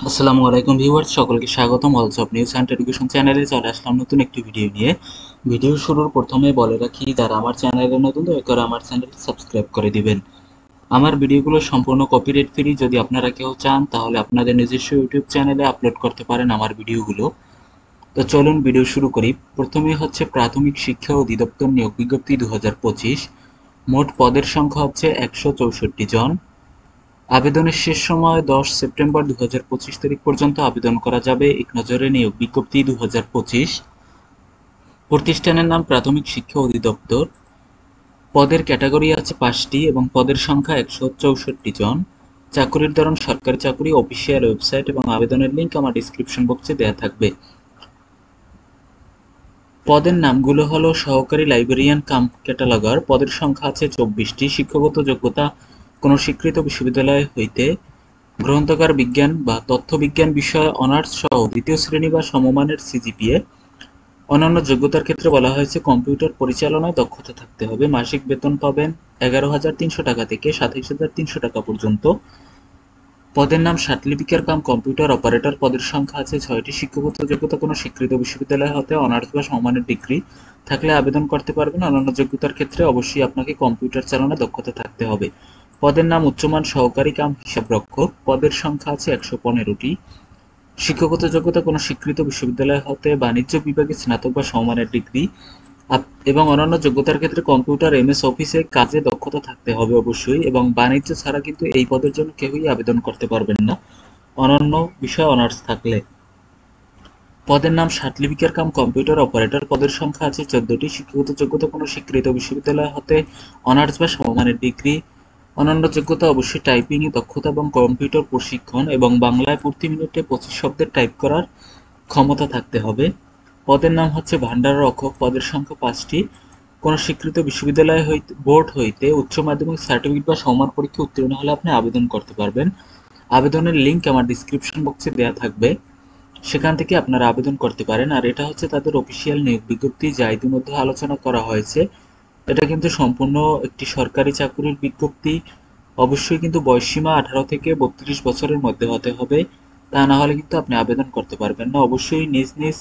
আসসালামু আলাইকুম ভিউয়ার্স, সকলকে স্বাগতম অলস অফ নিউজ অ্যান্ড এডুকেশন চ্যানেলে চলে আসলাম নতুন একটি ভিডিও নিয়ে। ভিডিও শুরুর প্রথমে বলে রাখি, যারা আমার চ্যানেলে নতুন দয়া করে আমার চ্যানেলটি সাবস্ক্রাইব করে দিবেন। আমার ভিডিওগুলো সম্পূর্ণ কপিরাইট ফ্রি। যদি আপনারা কেউ চান তাহলে আপনাদের নিজস্ব ইউটিউব চ্যানেলে আপলোড করতে পারেন আমার ভিডিওগুলো। তো চলুন ভিডিও শুরু করি। প্রথমে হচ্ছে প্রাথমিক শিক্ষা অধিদপ্তর নিয়োগ বিজ্ঞপ্তি 2025। মোট পদের সংখ্যা হচ্ছে 164 জন। আবেদনের শেষ সময় 10 সেপ্টেম্বর 2025 তারিখ পর্যন্ত আবেদন করা যাবে। এক নজরে নিয়োগ বিজ্ঞপ্তি 2025। প্রতিষ্ঠানের নাম প্রাথমিক শিক্ষা অধিদপ্তর। পদের ক্যাটাগরি আছে 5টি এবং পদের সংখ্যা 164 জন। চাকুরির ধরন সরকারি চাকুরি। অফিসিয়াল ওয়েবসাইট এবং আবেদনের লিঙ্ক আমার ডিসক্রিপশন বক্সে দেওয়া থাকবে। পদের নামগুলো হলো সহকারী লাইব্রেরিয়ান কাম ক্যাটালগার। পদের সংখ্যা আছে 24টি। শিক্ষাগত যোগ্যতা কোনো স্বীকৃত বিশ্ববিদ্যালয় হইতে গ্রন্থাগার বিজ্ঞান বা তথ্য বিজ্ঞান বিষয়ে অনার্স সহ দ্বিতীয় শ্রেণী বা সমমানের সিজিপিএ। অন্যান্য যোগ্যতার ক্ষেত্রে বলা হয়েছে কম্পিউটার পরিচালনায় দক্ষতা থাকতে হবে। মাসিক বেতন পাবেন 11,300 টাকা থেকে 27,300 টাকা পর্যন্ত। পদের নাম ষাটলিপিকার কাম কম্পিউটার অপারেটর। পদের সংখ্যা আছে 6টি। শিক্ষাগত যোগ্যতা কোনো স্বীকৃত বিশ্ববিদ্যালয় হতে অনার্স বা সমমানের ডিগ্রি থাকলে আবেদন করতে পারবেন। অন্যান্য যোগ্যতার ক্ষেত্রে অবশ্যই আপনাকে কম্পিউটার চালানোয় দক্ষতা থাকতে হবে। পদের নাম উচ্চমান সহকারী কাম হিসাবরক্ষক। পদের সংখ্যা আছে 115টি। শিক্ষাগত যোগ্যতা কোনো স্বীকৃত বিশ্ববিদ্যালয় হতে বাণিজ্য বিভাগে স্নাতক বা সমমানের ডিগ্রি এবং অন্যান্য যোগ্যতার ক্ষেত্রে কম্পিউটার এমএস অফিসে কাজে দক্ষতা থাকতে হবে অবশ্যই। এবং বাণিজ্য ছাড়া কিন্তু এই পদের জন্য কেউই আবেদন করতে পারবেন না অন্যান্য বিষয়ে অনার্স থাকলে। পদের নাম ষাটলিপিকার কাম কম্পিউটার অপারেটর। পদের সংখ্যা আছে 14টি। শিক্ষাগত যোগ্যতা কোনো স্বীকৃত বিশ্ববিদ্যালয় হতে অনার্স বা সমমানের ডিগ্রি। অন্যান্য যোগ্যতা অবশ্যই টাইপিংয়ে দক্ষতা এবং কম্পিউটার প্রশিক্ষণ এবং বাংলায় প্রতি মিনিটে 25 শব্দের টাইপ করার ক্ষমতা থাকতে হবে। পদের নাম হচ্ছে ভান্ডাররক্ষক। পদের সংখ্যা 5টি। কোনো স্বীকৃত বিশ্ববিদ্যালয় হইতে বোর্ড হইতে উচ্চ মাধ্যমিক সার্টিফিকেট বা সমমান পরীক্ষা উত্তীর্ণ হলে আপনি আবেদন করতে পারবেন। আবেদনের লিঙ্ক আমার ডিসক্রিপশন বক্সে দেওয়া থাকবে, সেখান থেকে আপনারা আবেদন করতে পারেন। আর এটা হচ্ছে তাদের অফিসিয়াল নিয়োগ বিজ্ঞপ্তি, যা ইতিমধ্যে আলোচনা করা হয়েছে। এটা কিন্তু সম্পূর্ণ একটি সরকারি চাকুরির বিজ্ঞপ্তি। অবশ্যই কিন্তু বয়সসীমা 18 থেকে 32 বছরের মধ্যে হতে হবে, তা না হলে কিন্তু আপনি আবেদন করতে পারবেন না। অবশ্যই নিজ নিজ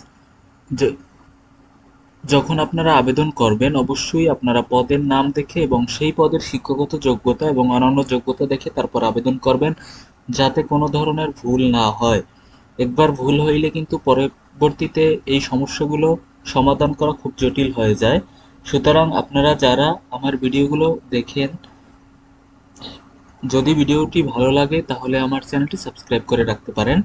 যখন আপনারা আবেদন করবেন অবশ্যই আপনারা পদের নাম দেখে এবং সেই পদের শিক্ষাগত যোগ্যতা এবং অন্যান্য যোগ্যতা দেখে তারপর আবেদন করবেন, যাতে কোনো ধরনের ভুল না হয়। একবার ভুল হইলে কিন্তু পরবর্তীতে এই সমস্যাগুলো সমাধান করা খুব জটিল হয়ে যায়। সুতরাং আপনারা যারা আমার ভিডিওগুলো দেখেন, যদি ভিডিওটি ভালো লাগে তাহলে আমার চ্যানেলটি সাবস্ক্রাইব করে রাখতে পারেন।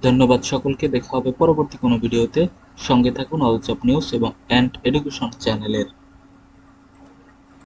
ধন্যবাদ সকলকে। দেখা হবে পরবর্তী কোনো ভিডিওতে। সঙ্গে থাকুন অলস অফ নিউজ এবং অ্যান্ড এডুকেশন চ্যানেলের।